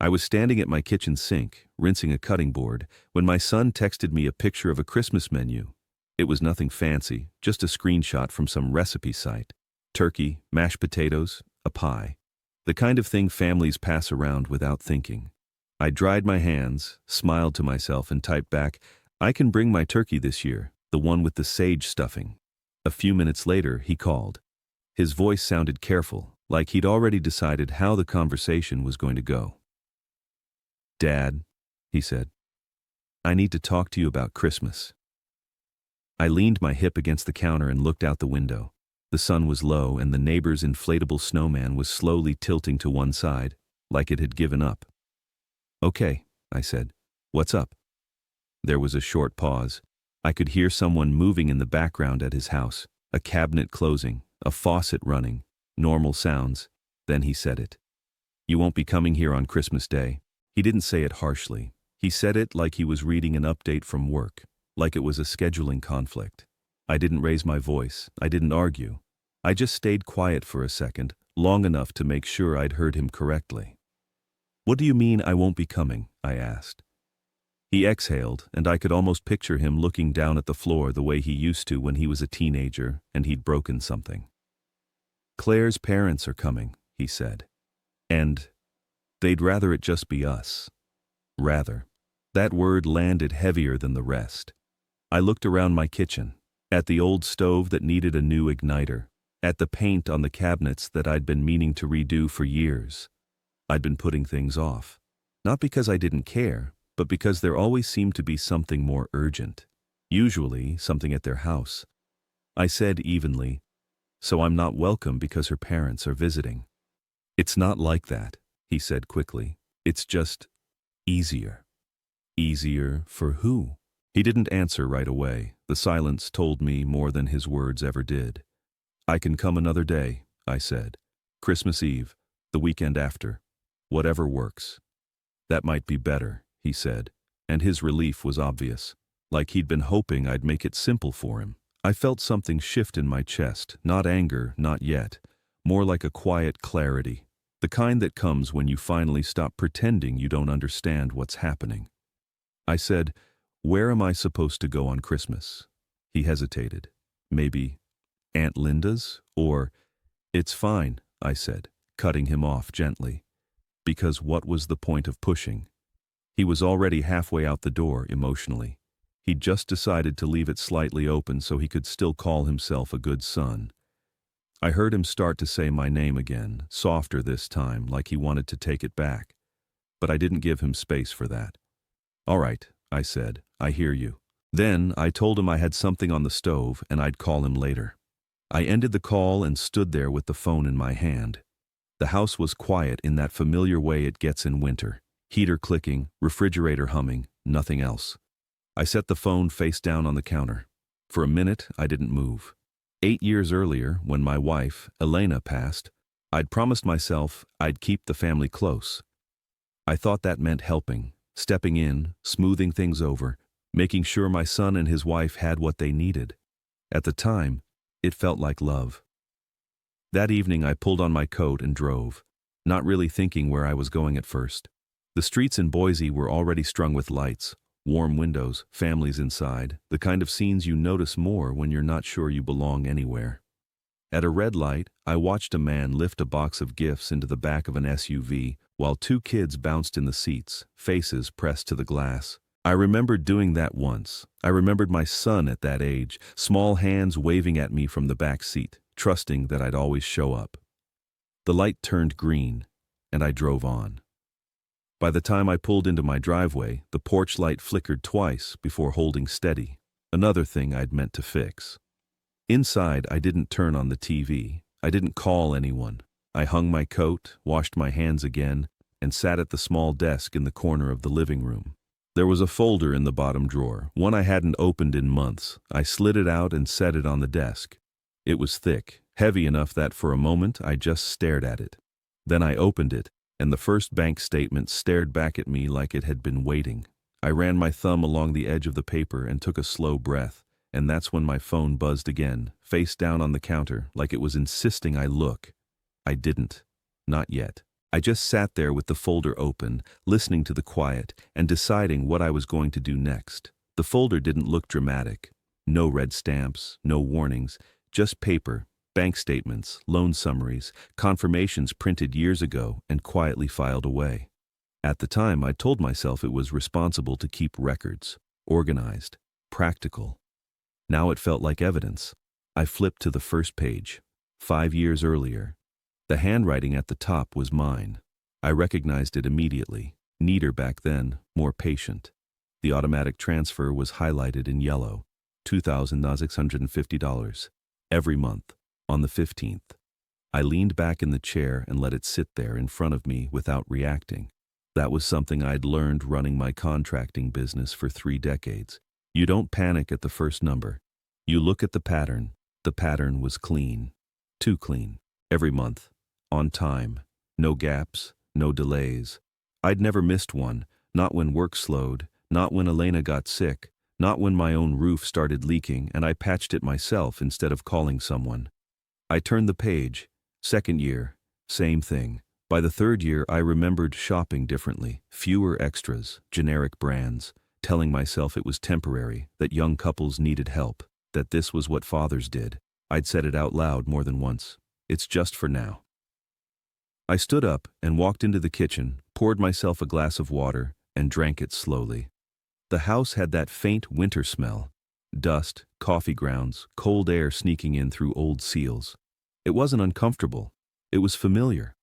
I was standing at my kitchen sink, rinsing a cutting board, when my son texted me a picture of a Christmas menu. It was nothing fancy, just a screenshot from some recipe site. Turkey, mashed potatoes, a pie. The kind of thing families pass around without thinking. I dried my hands, smiled to myself, and typed back, "I can bring my turkey this year, the one with the sage stuffing." A few minutes later, he called. His voice sounded careful, like he'd already decided how the conversation was going to go. "Dad," he said, "I need to talk to you about Christmas." I leaned my hip against the counter and looked out the window. The sun was low and the neighbor's inflatable snowman was slowly tilting to one side, like it had given up. "Okay," I said. "What's up?" There was a short pause. I could hear someone moving in the background at his house, a cabinet closing, a faucet running, normal sounds. Then he said it. "You won't be coming here on Christmas Day." He didn't say it harshly. He said it like he was reading an update from work, like it was a scheduling conflict. I didn't raise my voice. I didn't argue. I just stayed quiet for a second, long enough to make sure I'd heard him correctly. "What do you mean I won't be coming?" I asked. He exhaled, and I could almost picture him looking down at the floor the way he used to when he was a teenager and he'd broken something. "Claire's parents are coming," he said. "And they'd rather it just be us." Rather. That word landed heavier than the rest. I looked around my kitchen, at the old stove that needed a new igniter, at the paint on the cabinets that I'd been meaning to redo for years. I'd been putting things off. Not because I didn't care, but because there always seemed to be something more urgent. Usually, something at their house. I said evenly, "So I'm not welcome because her parents are visiting." "It's not like that," he said quickly. "It's just easier." "Easier for who?" He didn't answer right away. The silence told me more than his words ever did. "I can come another day," I said. "Christmas Eve, the weekend after. Whatever works." "That might be better," he said, and his relief was obvious, like he'd been hoping I'd make it simple for him. I felt something shift in my chest, not anger, not yet, more like a quiet clarity, the kind that comes when you finally stop pretending you don't understand what's happening. I said, "Where am I supposed to go on Christmas?" He hesitated. "Maybe Aunt Linda's? Or—" "It's fine," I said, cutting him off gently. Because what was the point of pushing? He was already halfway out the door emotionally. He'd just decided to leave it slightly open so he could still call himself a good son. I heard him start to say my name again, softer this time, like he wanted to take it back. But I didn't give him space for that. "All right," I said, "I hear you." Then I told him I had something on the stove and I'd call him later. I ended the call and stood there with the phone in my hand. The house was quiet in that familiar way it gets in winter. Heater clicking, refrigerator humming, nothing else. I set the phone face down on the counter. For a minute, I didn't move. 8 years earlier, when my wife, Elena, passed, I'd promised myself I'd keep the family close. I thought that meant helping, stepping in, smoothing things over, making sure my son and his wife had what they needed. At the time, it felt like love. That evening I pulled on my coat and drove, not really thinking where I was going at first. The streets in Boise were already strung with lights, warm windows, families inside, the kind of scenes you notice more when you're not sure you belong anywhere. At a red light, I watched a man lift a box of gifts into the back of an SUV while 2 kids bounced in the seats, faces pressed to the glass. I remembered doing that once. I remembered my son at that age, small hands waving at me from the back seat, trusting that I'd always show up. The light turned green, and I drove on. By the time I pulled into my driveway, the porch light flickered twice before holding steady, another thing I'd meant to fix. Inside, I didn't turn on the TV. I didn't call anyone. I hung my coat, washed my hands again, and sat at the small desk in the corner of the living room. There was a folder in the bottom drawer, one I hadn't opened in months. I slid it out and set it on the desk. It was thick, heavy enough that for a moment I just stared at it. Then I opened it, and the first bank statement stared back at me like it had been waiting. I ran my thumb along the edge of the paper and took a slow breath, and that's when my phone buzzed again, face down on the counter, like it was insisting I look. I didn't. Not yet. I just sat there with the folder open, listening to the quiet, and deciding what I was going to do next. The folder didn't look dramatic. No red stamps, no warnings, just paper, bank statements, loan summaries, confirmations printed years ago and quietly filed away. At the time, I told myself it was responsible to keep records, organized, practical. Now it felt like evidence. I flipped to the first page. 5 years earlier. The handwriting at the top was mine. I recognized it immediately. Neater back then, more patient. The automatic transfer was highlighted in yellow. $2,650. Every month, on the 15th. I leaned back in the chair and let it sit there in front of me without reacting. That was something I'd learned running my contracting business for 3 decades. You don't panic at the first number. You look at the pattern. The pattern was clean. Too clean. Every month. On time. No gaps. No delays. I'd never missed one. Not when work slowed. Not when Elena got sick. Not when my own roof started leaking and I patched it myself instead of calling someone. I turned the page. Second year. Same thing. By the third year, I remembered shopping differently. Fewer extras. Generic brands. Telling myself it was temporary. That young couples needed help. That this was what fathers did. I'd said it out loud more than once. It's just for now. I stood up and walked into the kitchen, poured myself a glass of water, and drank it slowly. The house had that faint winter smell. Dust, coffee grounds, cold air sneaking in through old seals. It wasn't uncomfortable. It was familiar.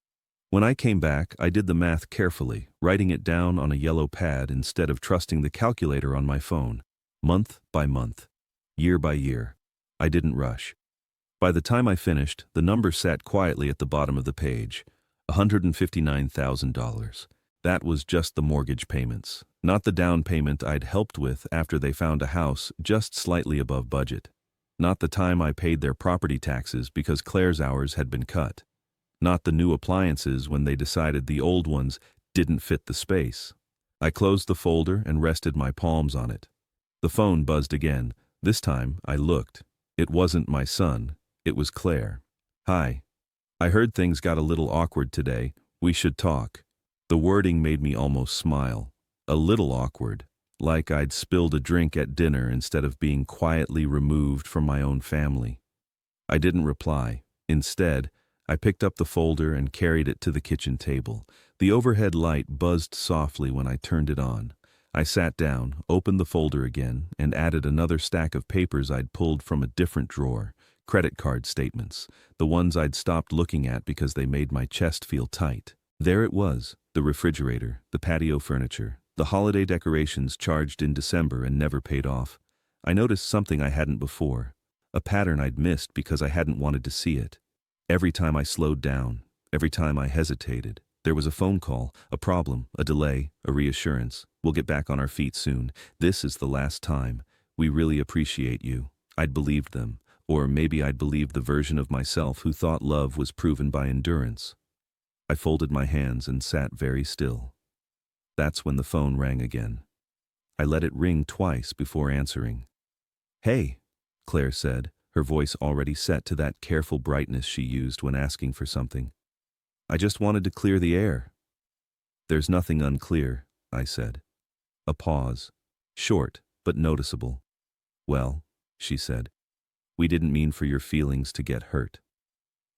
When I came back, I did the math carefully, writing it down on a yellow pad instead of trusting the calculator on my phone. Month by month. Year by year. I didn't rush. By the time I finished, the number sat quietly at the bottom of the page. $159,000. That was just the mortgage payments, not the down payment I'd helped with after they found a house just slightly above budget. Not the time I paid their property taxes because Claire's hours had been cut. Not the new appliances when they decided the old ones didn't fit the space. I closed the folder and rested my palms on it. The phone buzzed again. This time, I looked. It wasn't my son. It was Claire. Hi. I heard things got a little awkward today. We should talk. The wording made me almost smile. A little awkward. Like I'd spilled a drink at dinner instead of being quietly removed from my own family. I didn't reply. Instead, I picked up the folder and carried it to the kitchen table. The overhead light buzzed softly when I turned it on. I sat down, opened the folder again, and added another stack of papers I'd pulled from a different drawer. Credit card statements, the ones I'd stopped looking at because they made my chest feel tight. There it was, the refrigerator, the patio furniture, the holiday decorations charged in December and never paid off. I noticed something I hadn't before, a pattern I'd missed because I hadn't wanted to see it. Every time I slowed down, every time I hesitated, there was a phone call, a problem, a delay, a reassurance. We'll get back on our feet soon. This is the last time. We really appreciate you. I'd believed them. Or maybe I'd believed the version of myself who thought love was proven by endurance. I folded my hands and sat very still. That's when the phone rang again. I let it ring twice before answering. "Hey," Claire said, her voice already set to that careful brightness she used when asking for something. "I just wanted to clear the air." "There's nothing unclear," I said. A pause. Short, but noticeable. "Well," she said, "we didn't mean for your feelings to get hurt."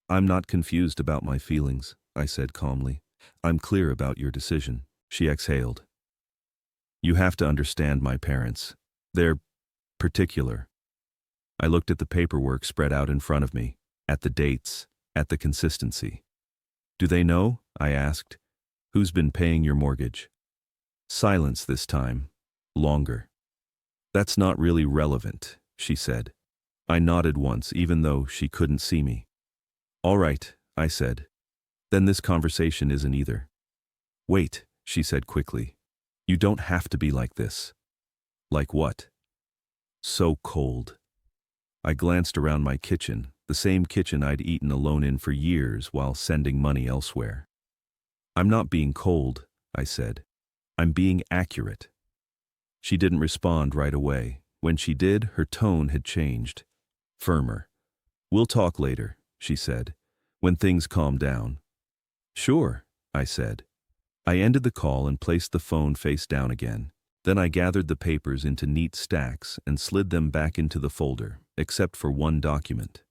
"I'm not confused about my feelings," I said calmly. "I'm clear about your decision." She exhaled. "You have to understand my parents. They're particular." I looked at the paperwork spread out in front of me, at the dates, at the consistency. "Do they know?" I asked. "Who's been paying your mortgage?" Silence this time. Longer. "That's not really relevant," she said. I nodded once, even though she couldn't see me. "All right," I said. "Then this conversation isn't either." "Wait," she said quickly. "You don't have to be like this." "Like what?" "So cold." I glanced around my kitchen, the same kitchen I'd eaten alone in for years while sending money elsewhere. "I'm not being cold," I said. "I'm being accurate." She didn't respond right away. When she did, her tone had changed. Firmer. "We'll talk later," she said, "when things calm down." "Sure," I said. I ended the call and placed the phone face down again. Then I gathered the papers into neat stacks and slid them back into the folder, except for one document.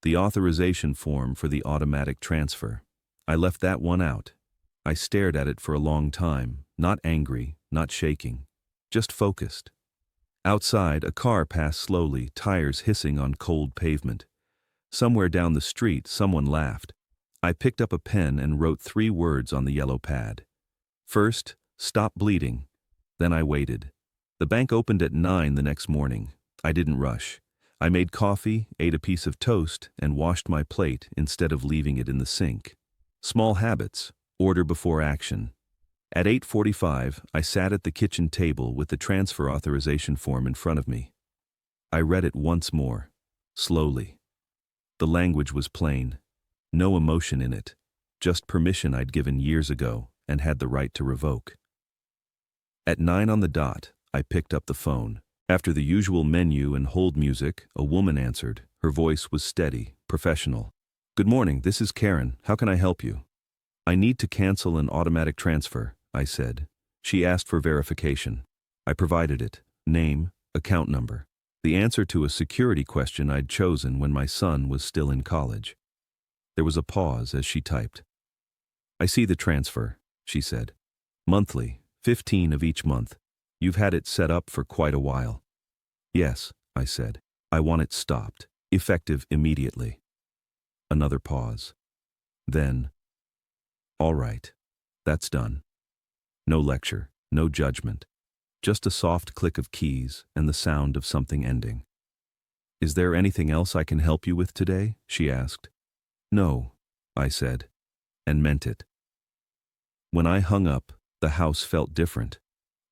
The authorization form for the automatic transfer. I left that one out. I stared at it for a long time, not angry, not shaking, just focused. Outside, a car passed slowly, tires hissing on cold pavement. Somewhere down the street, someone laughed. I picked up a pen and wrote 3 words on the yellow pad. First, stop bleeding. Then I waited. The bank opened at 9 the next morning. I didn't rush. I made coffee, ate a piece of toast, and washed my plate instead of leaving it in the sink. Small habits, order before action. At 8:45, I sat at the kitchen table with the transfer authorization form in front of me. I read it once more, slowly. The language was plain. No emotion in it, just permission I'd given years ago and had the right to revoke. At 9 on the dot, I picked up the phone. After the usual menu and hold music, a woman answered. Her voice was steady, professional. "Good morning, this is Karen. How can I help you?" "I need to cancel an automatic transfer," I said. She asked for verification. I provided it. Name, account number. The answer to a security question I'd chosen when my son was still in college. There was a pause as she typed. "I see the transfer," she said. "Monthly, 15 of each month. You've had it set up for quite a while." "Yes," I said. "I want it stopped, effective immediately." Another pause. Then, "All right, that's done." No lecture, no judgment. Just a soft click of keys and the sound of something ending. "Is there anything else I can help you with today?" she asked. "No," I said, and meant it. When I hung up, the house felt different.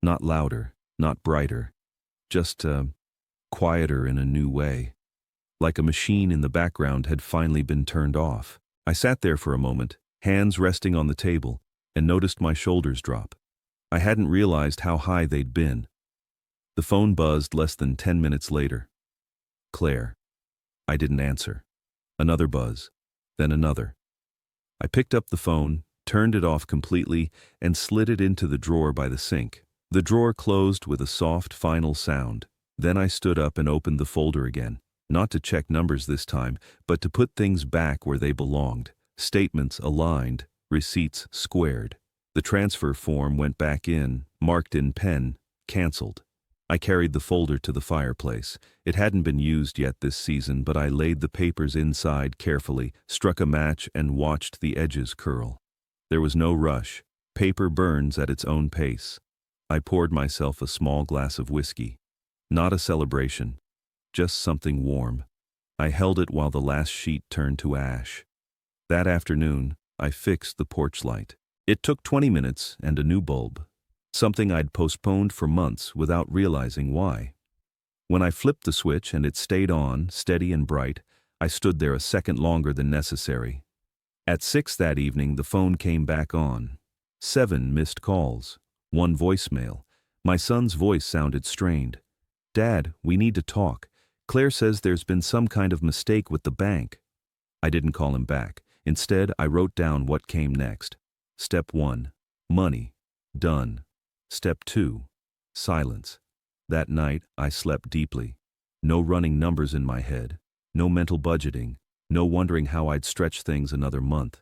Not louder, not brighter, just quieter in a new way. Like a machine in the background had finally been turned off. I sat there for a moment, hands resting on the table, and noticed my shoulders drop. I hadn't realized how high they'd been. The phone buzzed less than 10 minutes later. "Claire." I didn't answer. Another buzz, then another. I picked up the phone, turned it off completely, and slid it into the drawer by the sink. The drawer closed with a soft, final sound. Then I stood up and opened the folder again, not to check numbers this time, but to put things back where they belonged. Statements aligned, receipts squared. The transfer form went back in, marked in pen, canceled. I carried the folder to the fireplace. It hadn't been used yet this season, but I laid the papers inside carefully, struck a match, and watched the edges curl. There was no rush. Paper burns at its own pace. I poured myself a small glass of whiskey. Not a celebration, just something warm. I held it while the last sheet turned to ash. That afternoon, I fixed the porch light. It took 20 minutes and a new bulb. Something I'd postponed for months without realizing why. When I flipped the switch and it stayed on, steady and bright, I stood there a second longer than necessary. At 6 that evening, the phone came back on. 7 missed calls. 1 voicemail. My son's voice sounded strained. "Dad, we need to talk. Claire says there's been some kind of mistake with the bank." I didn't call him back. Instead, I wrote down what came next. Step 1, money. Done. Step 2, silence. That night, I slept deeply. No running numbers in my head. No mental budgeting. No wondering how I'd stretch things another month.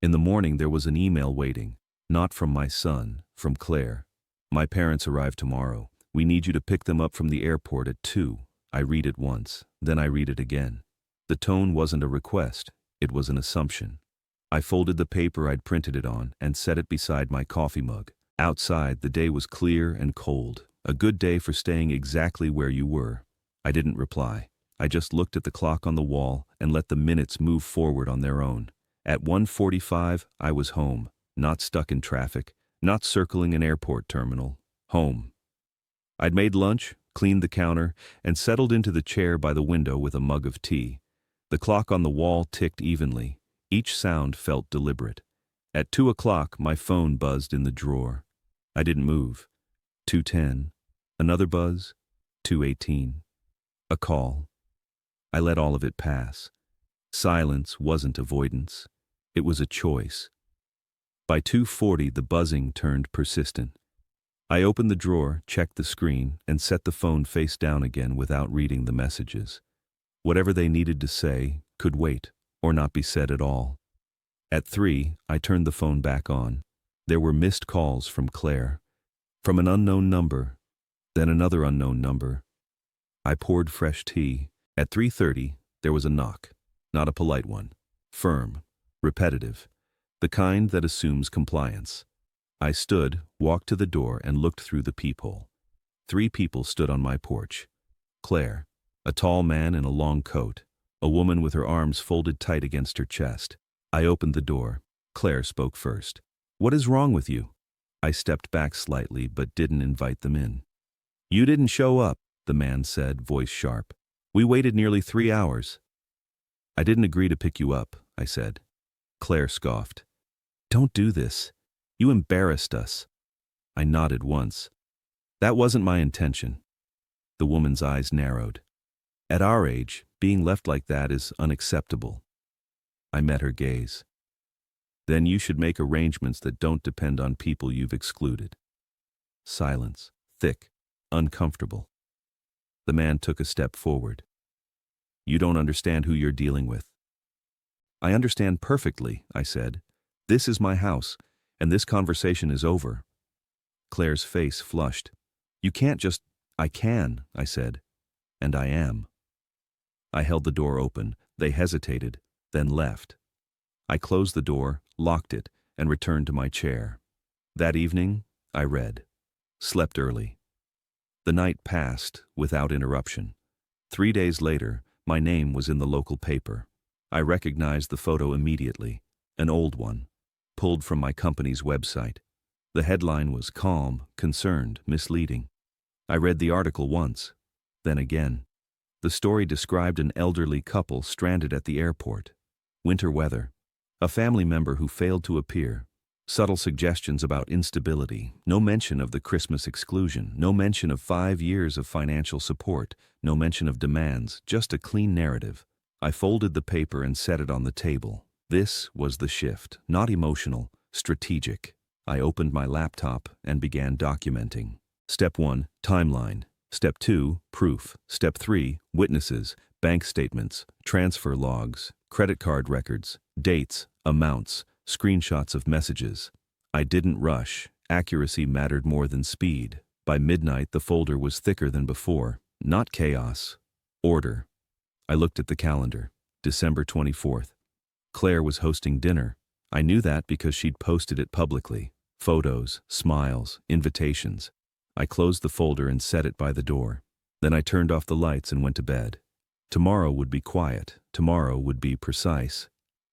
In the morning, there was an email waiting. Not from my son, from Claire. "My parents arrive tomorrow. We need you to pick them up from the airport at 2. I read it once, then I read it again. The tone wasn't a request, it was an assumption. I folded the paper I'd printed it on and set it beside my coffee mug. Outside, the day was clear and cold. A good day for staying exactly where you were. I didn't reply. I just looked at the clock on the wall and let the minutes move forward on their own. At 1:45, I was home. Not stuck in traffic, not circling an airport terminal. Home. I'd made lunch, cleaned the counter, and settled into the chair by the window with a mug of tea. The clock on the wall ticked evenly. Each sound felt deliberate. At 2 o'clock, my phone buzzed in the drawer. I didn't move. 2:10. Another buzz. 2:18. A call. I let all of it pass. Silence wasn't avoidance. It was a choice. By 2:40, the buzzing turned persistent. I opened the drawer, checked the screen, and set the phone face down again without reading the messages. Whatever they needed to say could wait, or not be said at all. At 3, I turned the phone back on. There were missed calls from Claire, from an unknown number, then another unknown number. I poured fresh tea. At 3:30, there was a knock, not a polite one, firm, repetitive, the kind that assumes compliance. I stood, walked to the door, and looked through the peephole. 3 people stood on my porch. Claire, a tall man in a long coat, a woman with her arms folded tight against her chest. I opened the door. Claire spoke first. "What is wrong with you?" I stepped back slightly but didn't invite them in. "You didn't show up," the man said, voice sharp. "We waited nearly 3 hours." "I didn't agree to pick you up," I said. Claire scoffed. "Don't do this. You embarrassed us." I nodded once. "That wasn't my intention." The woman's eyes narrowed. "At our age, being left like that is unacceptable." I met her gaze. "Then you should make arrangements that don't depend on people you've excluded." Silence, thick, uncomfortable. The man took a step forward. "You don't understand who you're dealing with." "I understand perfectly," I said. "This is my house, and this conversation is over." Claire's face flushed. "You can't just—" "I can," I said. "And I am." I held the door open. They hesitated, then left. I closed the door, locked it, and returned to my chair. That evening, I read. Slept early. The night passed without interruption. 3 days later, my name was in the local paper. I recognized the photo immediately, an old one, pulled from my company's website. The headline was calm, concerned, misleading. I read the article once, then again. The story described an elderly couple stranded at the airport. Winter weather. A family member who failed to appear. Subtle suggestions about instability. No mention of the Christmas exclusion. No mention of 5 years of financial support. No mention of demands. Just a clean narrative. I folded the paper and set it on the table. This was the shift. Not emotional, strategic. I opened my laptop and began documenting. Step 1, timeline. Step 2, proof. Step 3, witnesses, bank statements, transfer logs, credit card records, dates, amounts, screenshots of messages. I didn't rush. Accuracy mattered more than speed. By midnight, the folder was thicker than before. Not chaos. Order. I looked at the calendar. December 24th. Claire was hosting dinner. I knew that because she'd posted it publicly. Photos, smiles, invitations. I closed the folder and set it by the door. Then I turned off the lights and went to bed. Tomorrow would be quiet. Tomorrow would be precise.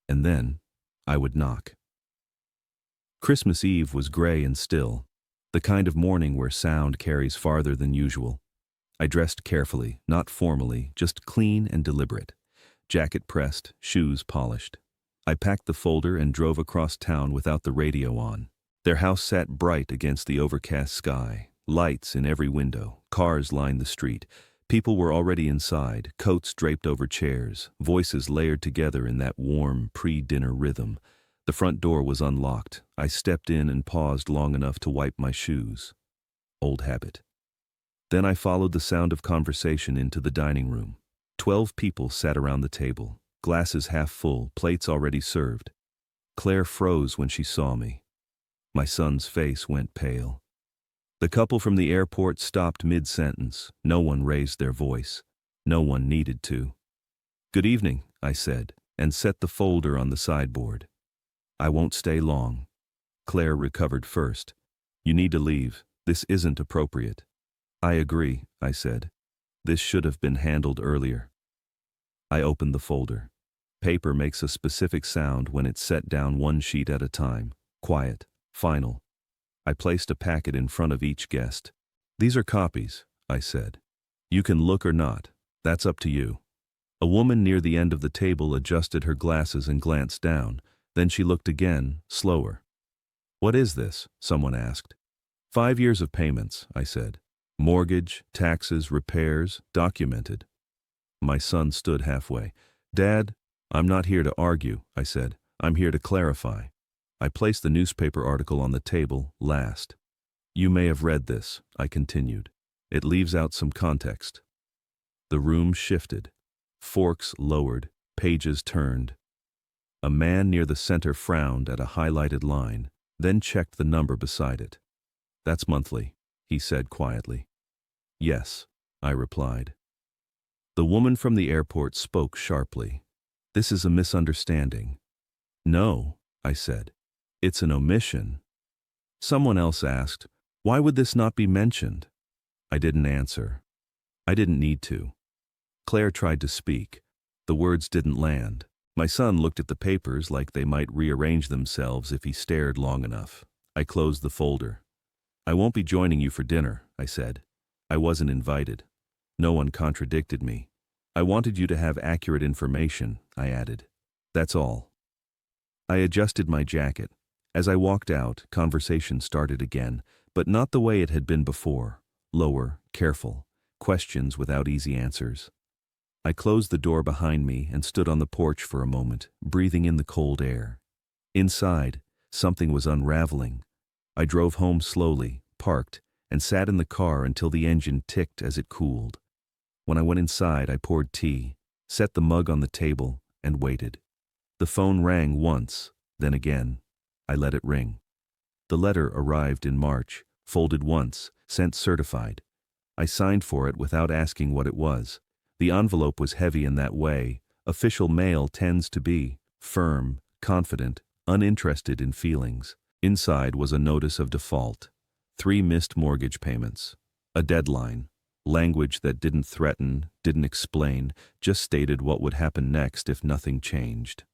And then I would knock. Christmas Eve was gray and still, the kind of morning where sound carries farther than usual. I dressed carefully, not formally, just clean and deliberate. Jacket pressed, shoes polished. I packed the folder and drove across town without the radio on. Their house sat bright against the overcast sky. Lights in every window, cars lined the street. People were already inside, coats draped over chairs, voices layered together in that warm, pre-dinner rhythm. The front door was unlocked. I stepped in and paused long enough to wipe my shoes. Old habit. Then I followed the sound of conversation into the dining room. 12 people sat around the table, glasses half full, plates already served. Claire froze when she saw me. My son's face went pale. The couple from the airport stopped mid-sentence. No one raised their voice. No one needed to. "Good evening," I said, and set the folder on the sideboard. "I won't stay long." Claire recovered first. "You need to leave. This isn't appropriate." "I agree," I said. "This should have been handled earlier." I opened the folder. Paper makes a specific sound when it's set down one sheet at a time. Quiet. Final. I placed a packet in front of each guest. "These are copies," I said. "You can look or not. That's up to you." A woman near the end of the table adjusted her glasses and glanced down. Then she looked again, slower. "What is this?" someone asked. 5 years of payments," I said. "Mortgage, taxes, repairs, documented." My son stood halfway. "Dad, I'm not here to argue," I said. "I'm here to clarify." I placed the newspaper article on the table last. You may have read this, I continued. It leaves out some context. The room shifted. Forks lowered, pages turned. A man near the center frowned at a highlighted line, then checked the number beside it. That's monthly, he said quietly. Yes, I replied. The woman from the airport spoke sharply. This is a misunderstanding. No, I said. It's an omission. Someone else asked, why would this not be mentioned? I didn't answer. I didn't need to. Claire tried to speak. The words didn't land. My son looked at the papers like they might rearrange themselves if he stared long enough. I closed the folder. I won't be joining you for dinner, I said. I wasn't invited. No one contradicted me. I wanted you to have accurate information, I added. That's all. I adjusted my jacket. As I walked out, conversation started again, but not the way it had been before. Lower, careful, questions without easy answers. I closed the door behind me and stood on the porch for a moment, breathing in the cold air. Inside, something was unraveling. I drove home slowly, parked, and sat in the car until the engine ticked as it cooled. When I went inside, I poured tea, set the mug on the table, and waited. The phone rang once, then again. I let it ring. The letter arrived in March, folded once, sent certified. I signed for it without asking what it was. The envelope was heavy in that way. Official mail tends to be firm, confident, uninterested in feelings. Inside was a notice of default, 3 missed mortgage payments, a deadline, language that didn't threaten, didn't explain, just stated what would happen next if nothing changed.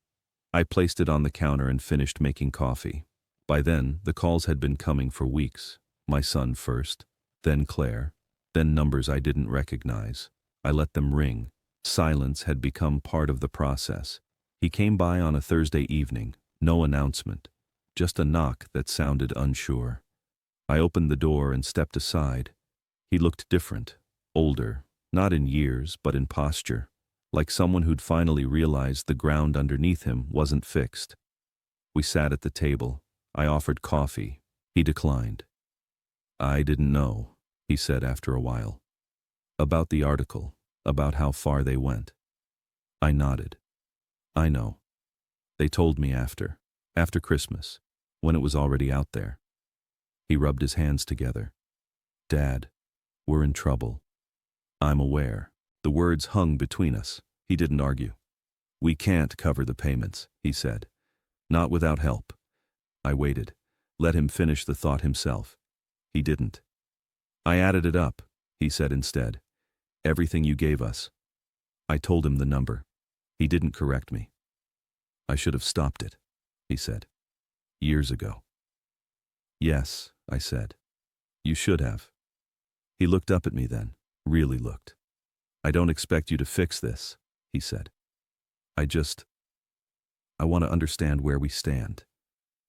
I placed it on the counter and finished making coffee. By then, the calls had been coming for weeks. My son first, then Claire, then numbers I didn't recognize. I let them ring. Silence had become part of the process. He came by on a Thursday evening, no announcement, just a knock that sounded unsure. I opened the door and stepped aside. He looked different, older, not in years but in posture, like someone who'd finally realized the ground underneath him wasn't fixed. We sat at the table. I offered coffee. He declined. I didn't know, he said after a while. About the article, about how far they went. I nodded. I know. They told me after Christmas, when it was already out there. He rubbed his hands together. Dad, we're in trouble. I'm aware. The words hung between us. He didn't argue. We can't cover the payments, he said. Not without help. I waited. Let him finish the thought himself. He didn't. I added it up, he said instead. Everything you gave us. I told him the number. He didn't correct me. I should have stopped it, he said. Years ago. Yes, I said. You should have. He looked up at me then, really looked. I don't expect you to fix this, he said. I want to understand where we stand.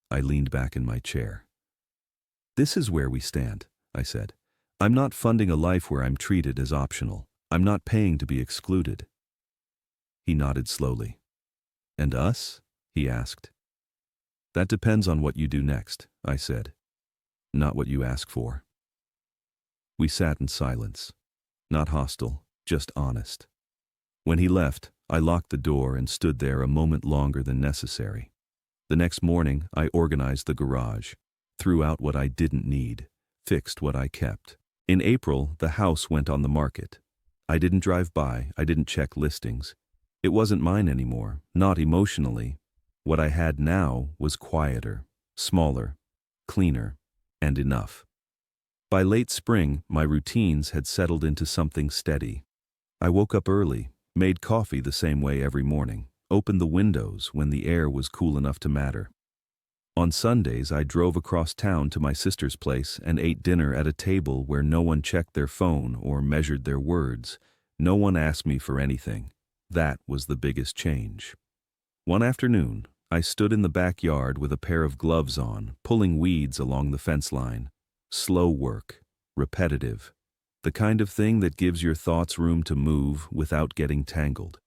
I leaned back in my chair. This is where we stand, I said. I'm not funding a life where I'm treated as optional. I'm not paying to be excluded. He nodded slowly. And us? He asked. That depends on what you do next, I said. Not what you ask for. We sat in silence. Not hostile, just honest. When he left, I locked the door and stood there a moment longer than necessary. The next morning, I organized the garage, threw out what I didn't need, fixed what I kept. In April, the house went on the market. I didn't drive by, I didn't check listings. It wasn't mine anymore, not emotionally. What I had now was quieter, smaller, cleaner, and enough. By late spring, my routines had settled into something steady. I woke up early, made coffee the same way every morning, opened the windows when the air was cool enough to matter. On Sundays, I drove across town to my sister's place and ate dinner at a table where no one checked their phone or measured their words. No one asked me for anything. That was the biggest change. One afternoon, I stood in the backyard with a pair of gloves on, pulling weeds along the fence line. Slow work, repetitive, the kind of thing that gives your thoughts room to move without getting tangled.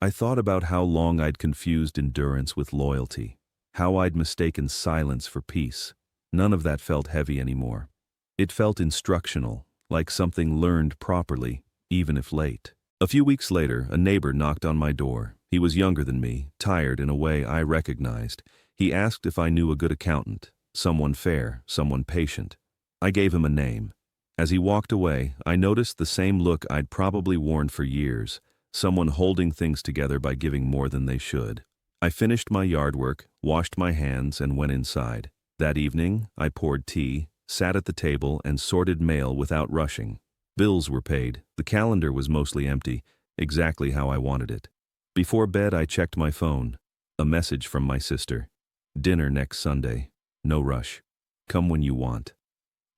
I thought about how long I'd confused endurance with loyalty, How I'd mistaken silence for peace. None of that felt heavy anymore. It felt instructional, like something learned properly, even if late. A few weeks later, a neighbor knocked on my door. He was younger than me, tired in a way I recognized. He asked if I knew a good accountant, someone fair, someone patient. I gave him a name. As he walked away, I noticed the same look I'd probably worn for years, someone holding things together by giving more than they should. I finished my yard work, washed my hands, and went inside. That evening, I poured tea, sat at the table, and sorted mail without rushing. Bills were paid. The calendar was mostly empty, exactly how I wanted it. Before bed, I checked my phone. A message from my sister. Dinner next Sunday. No rush. Come when you want.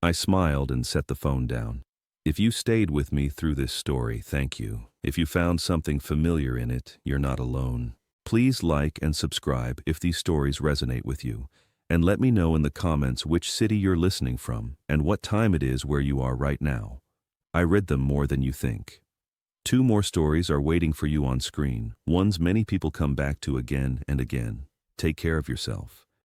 I smiled and set the phone down. If you stayed with me through this story, thank you. If you found something familiar in it, you're not alone. Please like and subscribe if these stories resonate with you, and let me know in the comments which city you're listening from and what time it is where you are right now. I read them more than you think. 2 more stories are waiting for you on screen, ones many people come back to again and again. Take care of yourself.